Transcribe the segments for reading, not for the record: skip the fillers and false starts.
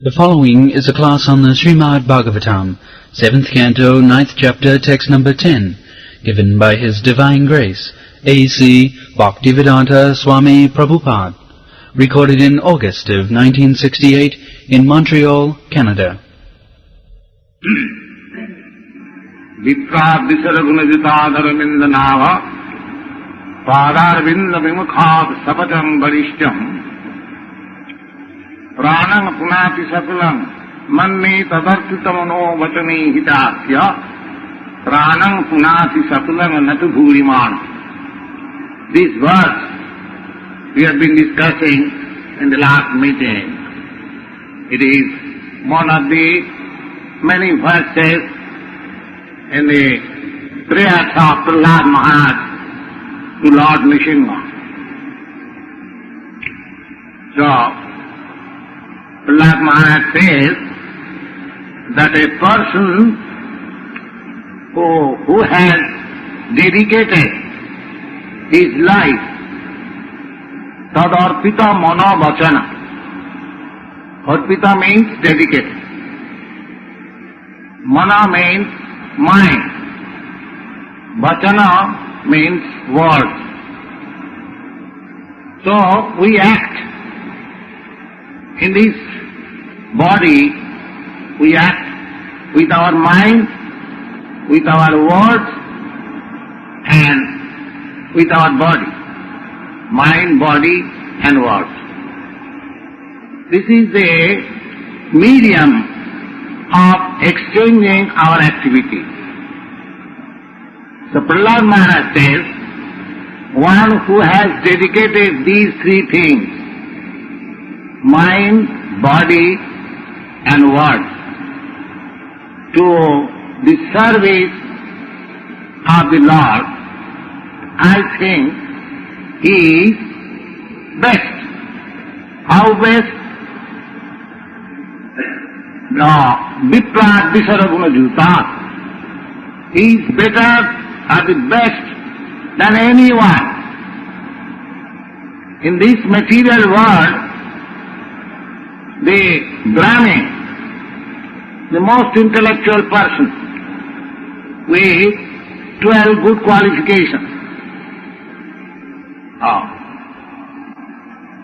The following is a class on the Srimad Bhagavatam, 7th Canto, 9th Chapter, text number 10, given by His Divine Grace, A.C. Bhaktivedanta Swami Prabhupada, recorded in August of 1968 in Montreal, Canada. Vipra Visaragunajitadaramindanava Padarvinda Vimukhat Sapatam Varishtam Pranang Punati Satulam Manni Tadartitamano Vatani Hitasya Pranang Punati Satulam Natu Bhuriman. This verse we have been discussing in the last meeting. It is one of the many verses in the prayers of Prahlad Maharaj to Lord Nrsimha. So, Prahlad Maharaj says that a person who has dedicated his life tadarpita mano vachana. Arpita means dedicated. Mana means mind. Vachana means words. So we act in this body, we act with our mind, with our words and with our body. Mind, body and words. This is a medium of exchanging our activity. So Prahlad Maharaj says, one who has dedicated these three things, mind, body and words, to the service of the Lord, I think he is best. How best? Vipra Visaragunajutat. He is better or the best than anyone. In this material world, the brahmin, the most intellectual person with 12 good qualifications.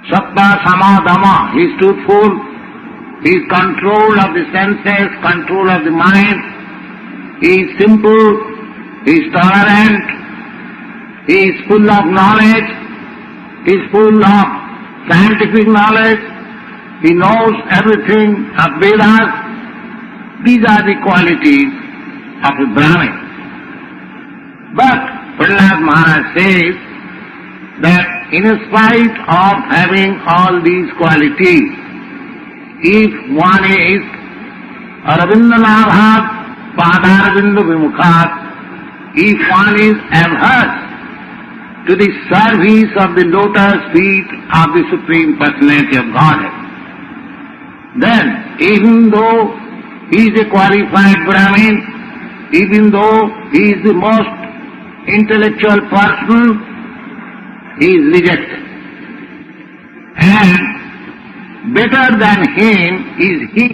Sattva, Sama, Dhamma, he is truthful, he is control of the senses, control of the mind, he is simple, he is tolerant, he is full of knowledge, he is full of scientific knowledge, he knows everything of Vedas. These are the qualities of a Brahmin. But Prahlad Maharaj says that in spite of having all these qualities, if one is Arvindanaabhat Padarvinda Vimukhat, if one is averse to the service of the lotus feet of the Supreme Personality of Godhead, then even though he is a qualified Brahmin, even though he is the most intellectual person, he is rejected. And better than him is he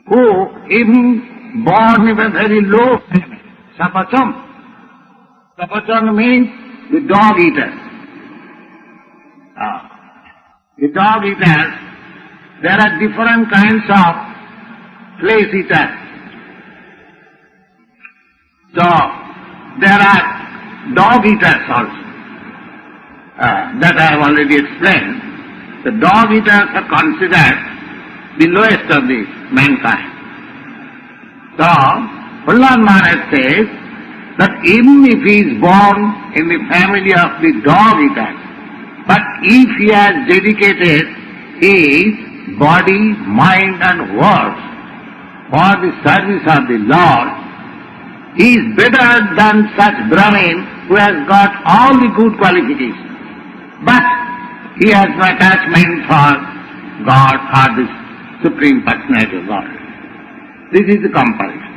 who, even born in a very low family, sapacham. Sapacham means the dog eater. The dog eaters, there are different kinds of flesh eaters. So, there are dog eaters also. That I have already explained. The dog eaters are considered the lowest of the mankind. So, Prahlad Maharaj says that even if he is born in the family of the dog eaters, but if he has dedicated his body, mind and words for the service of the Lord, he is better than such Brahmin who has got all the good qualifications. But he has no attachment for God or the Supreme Personality of God. This is the comparison.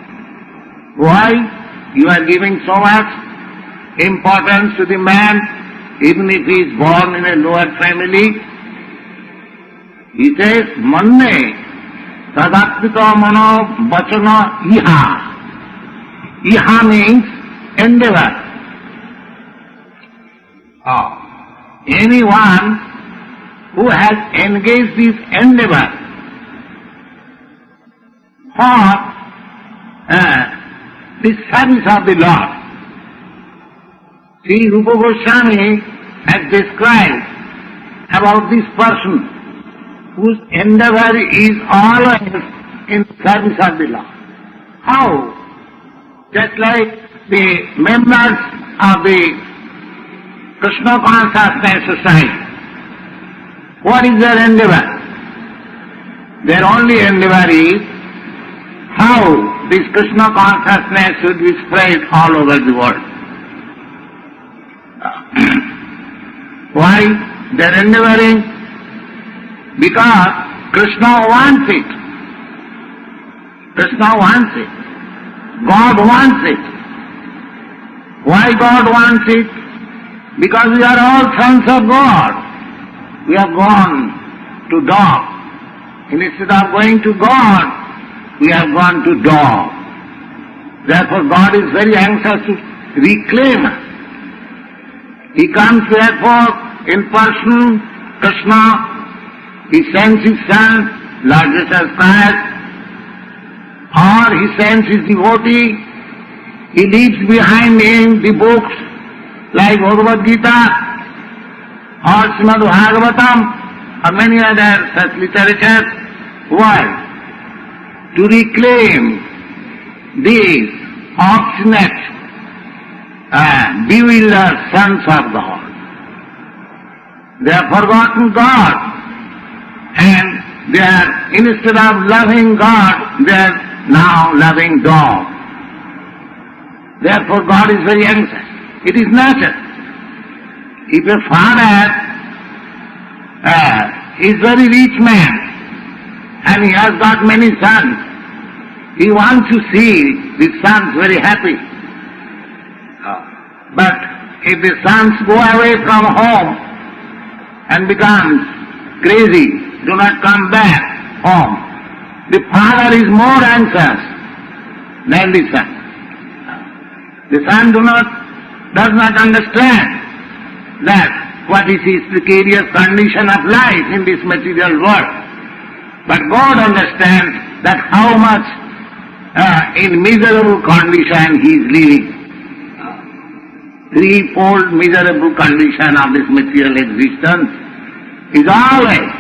Why you are giving so much importance to the man, even if he is born in a lower family? He says, manne tadatvita mano vachana iha. Iha means endeavor. Anyone who has engaged this endeavor for the service of the Lord. See, Rupa Goswami has described about this person whose endeavor is always in service of the Lord. How? Just like the members of the Krishna Consciousness Society. What is their endeavor? Their only endeavor is how this Krishna consciousness should be spread all over the world. Why they are endeavoring? Because Krishna wants it. Krishna wants it. God wants it. Why God wants it? Because we are all sons of God. We have gone to dog. Instead of going to God, we have gone to dog. Therefore God is very anxious to reclaim us. He comes therefore in person, Krishna. He sends his son, Lord Jesus Christ, or he sends his devotee. He leaves behind him the books like Bhagavad Gita or Srimad Bhagavatam or many other such literature. Why? To reclaim these obstinate, bewildered sons of God. They have forgotten God, and they are, instead of loving God, they are now loving dog. Therefore God is very anxious. It is natural. If a father is very rich man and he has got many sons, he wants to see his sons very happy. But if the sons go away from home and becomes crazy, do not come back home, the father is more anxious than the son. The son does not understand that what is his precarious condition of life in this material world. But God understands that how much in miserable condition he is living. Threefold miserable condition of this material existence is always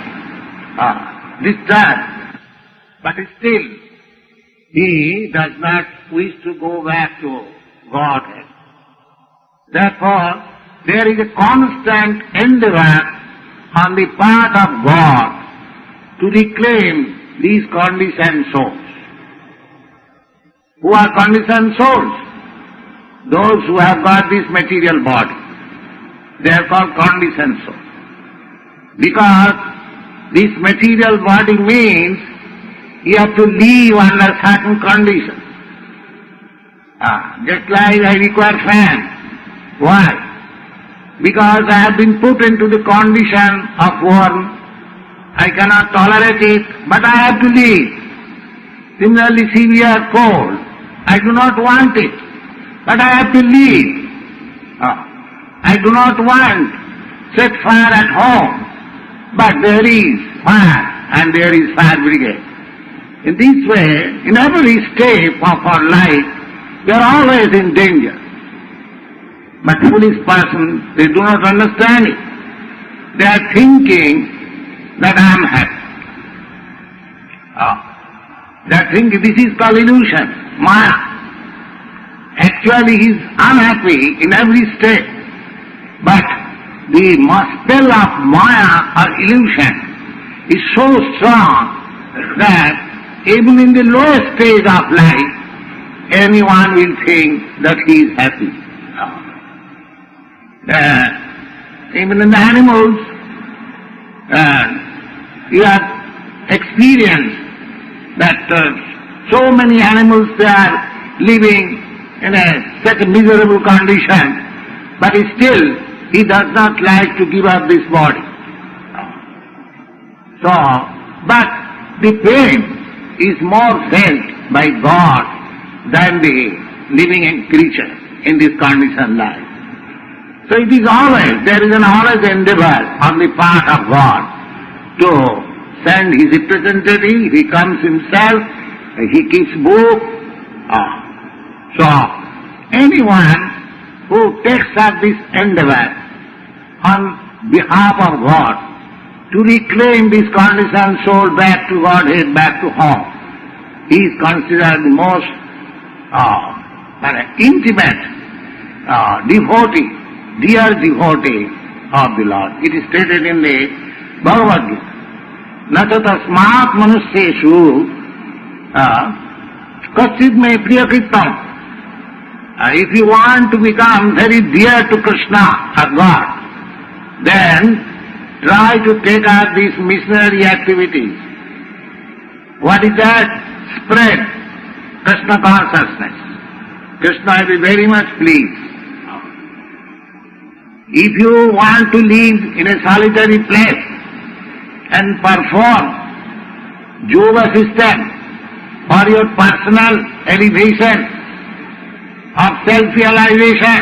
disturbed. But still, he does not wish to go back to Godhead. Therefore, there is a constant endeavor on the part of God to reclaim these conditioned souls. Who are conditioned souls? Those who have got this material body. They are called conditioned souls. Because this material body means you have to live under certain conditions. Just like I require fan. Why? Because I have been put into the condition of warm. I cannot tolerate it, but I have to live. Similarly, severe cold. I do not want it, but I have to live. I do not want set fire at home, but there is fire and there is fire brigade. In this way, in every step of our life, we are always in danger. But foolish persons, they do not understand it. They are thinking that I am happy. They are thinking this is called illusion, Maya. Actually he is unhappy in every state. But the spell of Maya or illusion is so strong that even in the lowest stage of life, anyone will think that he is happy. Even in the animals, you have experienced that so many animals they are living in such a miserable condition, but still he does not like to give up this body. So, but the pain is more felt by God than the living creature in this conditioned life. So it is always, there is an always endeavor on the part of God to send His representative, He comes Himself, He keeps book. So anyone who takes up this endeavor on behalf of God to reclaim this conditioned soul back to Godhead, back to home, he is considered the most intimate devotee, dear devotee of the Lord. It is stated in the Bhagavad Gita, Nacha tasmat manusyeshu kaschid me priyakritam. If you want to become very dear to Krishna or God, then try to take up these missionary activities. What is that? Spread Krishna consciousness. Krishna will be very much pleased. If you want to live in a solitary place and perform yoga system for your personal elevation of self-realization,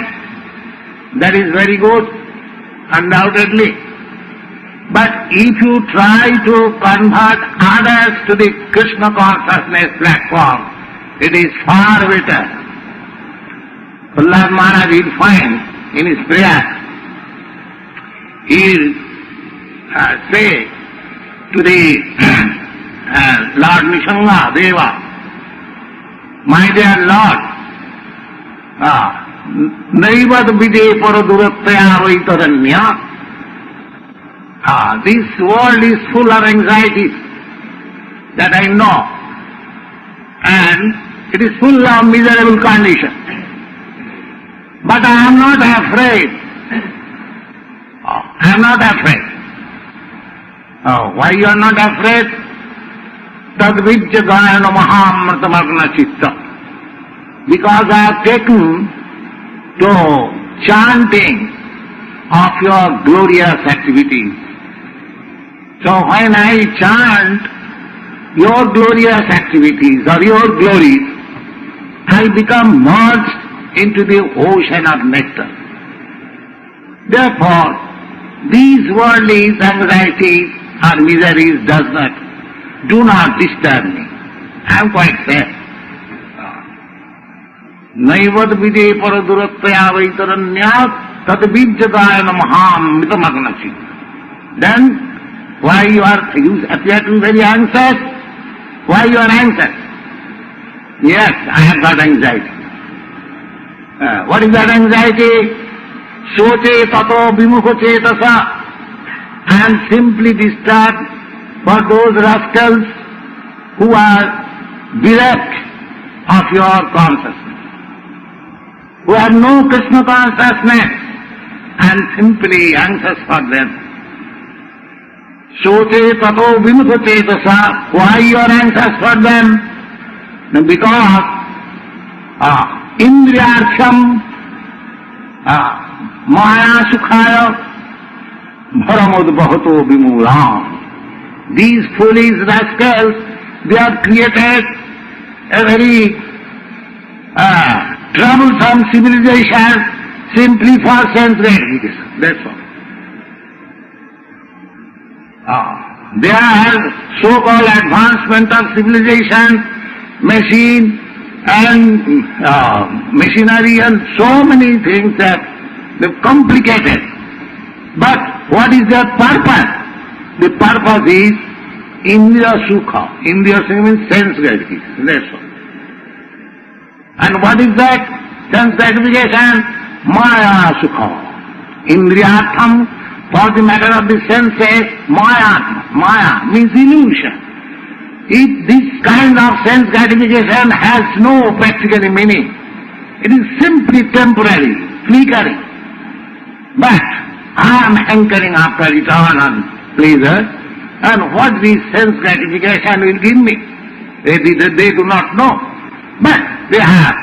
that is very good, undoubtedly. But if you try to convert others to the Krishna consciousness platform, it is far better. Prabhupada Maharaj will find in his prayer, he will say to the Lord Nishanga Deva, my dear Lord, naivad vide paraduratya vaitaranya. This world is full of anxieties that I know, and it is full of miserable conditions. But I am not afraid. I am not afraid. Why you are not afraid? Tadvijya gayana mahamritamagna chitta. Because I have taken to chanting of your glorious activities. So when I chant your glorious activities or your glories, I become merged into the ocean of nectar. Therefore, these worldly anxieties or miseries do not disturb me. I am quite safe. Naivad vide paraduratya vaitaranyat tadvijjagayana mahamritamagnachi. Then, why you appear to be very anxious? Why you are anxious? Yes, I have got anxiety. What is that anxiety? Soche tato vimukho chetasa. I am simply disturbed for those rascals who are bereft of your consciousness, who have no Krishna consciousness. I am simply anxious for them. Soche tato vimukho chetasa. Why you are anxious for them? Because indriyartham maya sukhaya bharamod bhato vimulam. These foolish rascals, they have created a very troublesome civilization simply for sense gratification. That's all. Their so-called advancement of civilization, machine and machinery and so many things that they've complicated. But what is their purpose? The purpose is Indriya Sukha. Indriya Sukha means sense gratification. That's all. And what is that sense gratification? Maya Sukha. Indriyatham, for the matter of the senses, Maya means illusion. If this kind of sense gratification has no practical meaning, it is simply temporary, flickering. But I am hankering after eternal pleasure, and what this sense gratification will give me, they do not know. But they have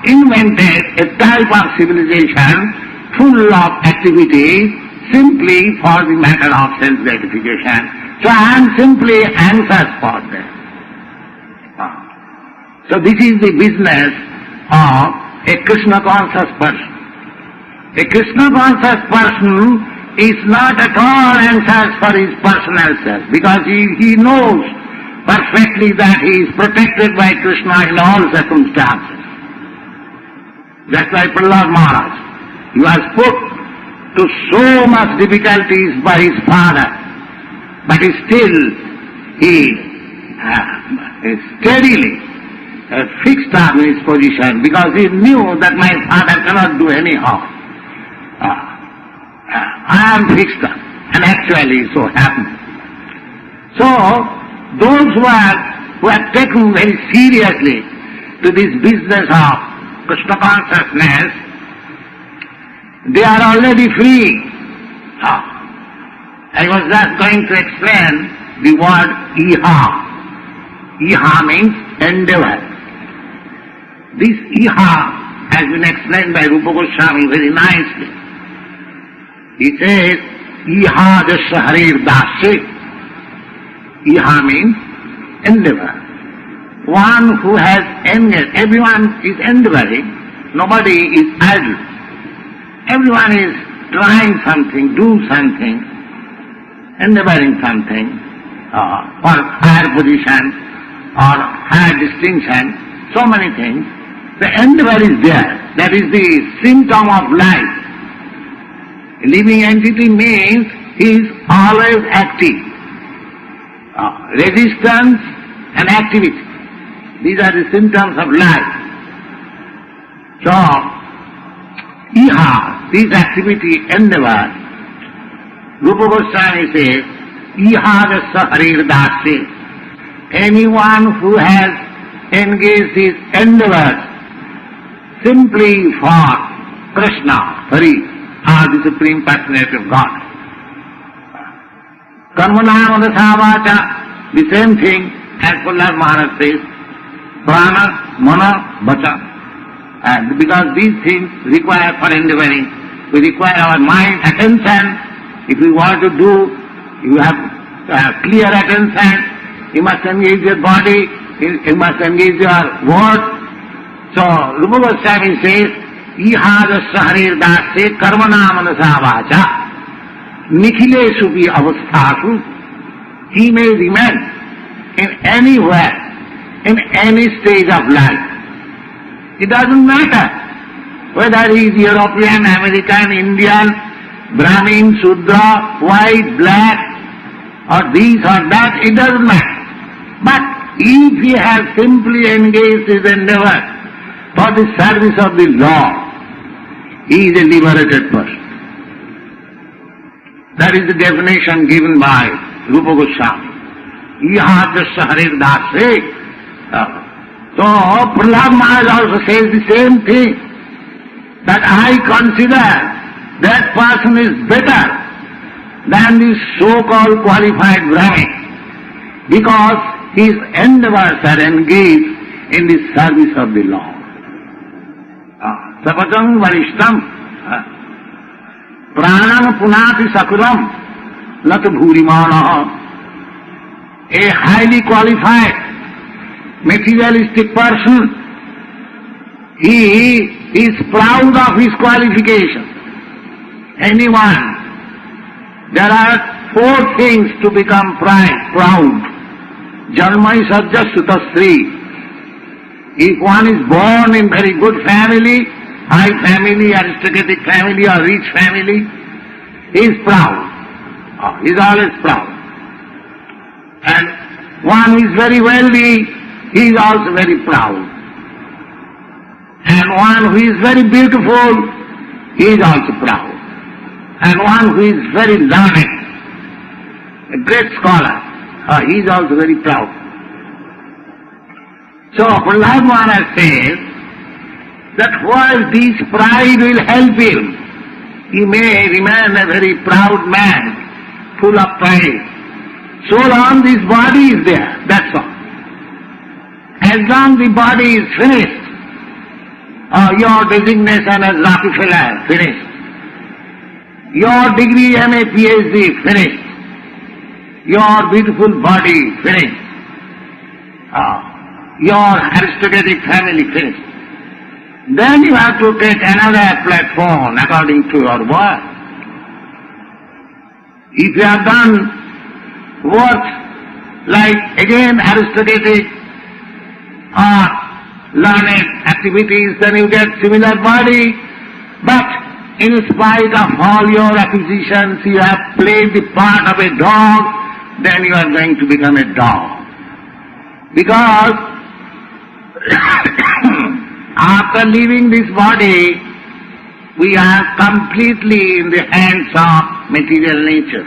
invented a type of civilization full of activities simply for the matter of sense gratification. So So I am simply anxious for them. So this is the business of a Krishna conscious person. A Krishna conscious person is not at all anxious for his personal self, because he knows perfectly that he is protected by Krishna in all circumstances. That's why Prahlad Maharaj, he was put to so much difficulties by his father, but still he is steadily fixed on his position, because he knew that my father cannot do any harm. I am fixed on, and actually so happened. So those who are taken very seriously to this business of Krishna consciousness, they are already free. I was just going to explain the word iha. Iha means endeavor. This iha has been explained by Rupa Goswami very nicely. He says, iha jasya harir dasya. Iha means endeavor. One who has engaged, everyone is endeavoring, nobody is idle. Everyone is trying something, do something, endeavoring something, for higher position or higher distinction, so many things. The endeavor is there. That is the symptom of life. A living entity means he is always active. Resistance and activity. These are the symptoms of life. So, iha, this activity, endeavor, Rupa Goswami says, iha jasya harir dasya. Anyone who has engaged his endeavors simply for Krishna, Hari, the Supreme Personality of God. Karmanam adasavacha, the same thing as Prahlad Maharaj says, prana, mana, vacha. And because these things require for endeavoring, we require our mind, attention. If you want to do, you have clear attention, you must engage your body, you must engage your words. So, Rupa Goswami says, iha jasya harir dasya karmana manasa vacha nikhileshu pi avasthasu. He may remain in anywhere, in any stage of life. It doesn't matter whether he is European, American, Indian, Brahmin, Shudra, white, black, or this or that, it doesn't matter. But if he has simply engaged his endeavor for the service of the law, he is a liberated person. That is the definition given by Rupa Goswami. Iha jasya harir dasya. So Prahlad Maharaj also says the same thing, that I consider that person is better than the so-called qualified brahmin, because his endeavors are engaged in the service of the law. Sapacham varishtam pranam punati sakuram nat bhurimana. A highly qualified materialistic person, he is proud of his qualifications. Anyone, there are four things to become proud. Janmai sajja sutasri. If one is born in very good family, high family, aristocratic family or rich family, he is proud. He is always proud. And one who is very wealthy, he is also very proud. And one who is very beautiful, he is also proud. And one who is very learned, a great scholar, he is also very proud. So Prahlad Maharaj says that while this pride will help him, he may remain a very proud man, full of pride. So long this body is there, that's all. As long the body is finished, your designation as Rockefeller finished, your degree MA PhD finished, your beautiful body finished, your aristocratic family finished. Then you have to take another platform according to your work. If you have done work like again aristocratic or learned activities, then you get similar body, but in spite of all your acquisitions, you have played the part of a dog, then you are going to become a dog. Because after leaving this body, we are completely in the hands of material nature.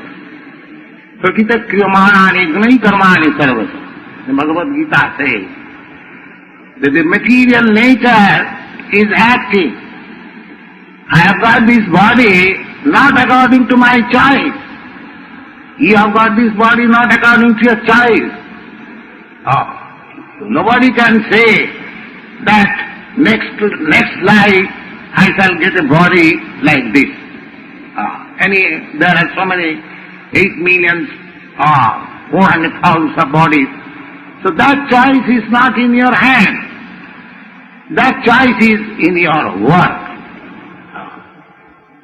Prakita kriyamani gunai karmani sarvasa. The Bhagavad Gita says that the material nature is acting. I have got this body not according to my choice. You have got this body not according to your choice. Nobody can say that next life I shall get a body like this. There are so many 8,400,000 of bodies. So that choice is not in your hand. That choice is in your work.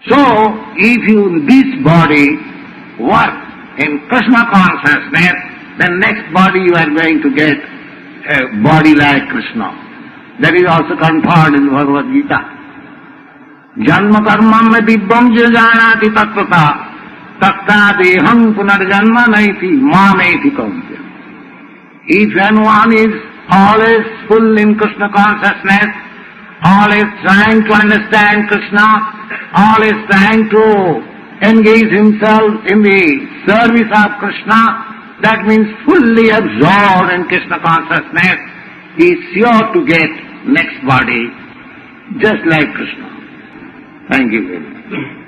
So, if you in this body work in Krishna consciousness, then next body you are going to get a body like Krishna. That is also confirmed in Bhagavad Gita. Janma karmam dibbam jajanati tattvata tatta deham punarjanma naiti mameti kaunti. If anyone is always full in Krishna consciousness, always trying to understand Krishna, always trying to engage himself in the service of Krishna, that means fully absorbed in Krishna consciousness, he is sure to get next body just like Krishna. Thank you very much.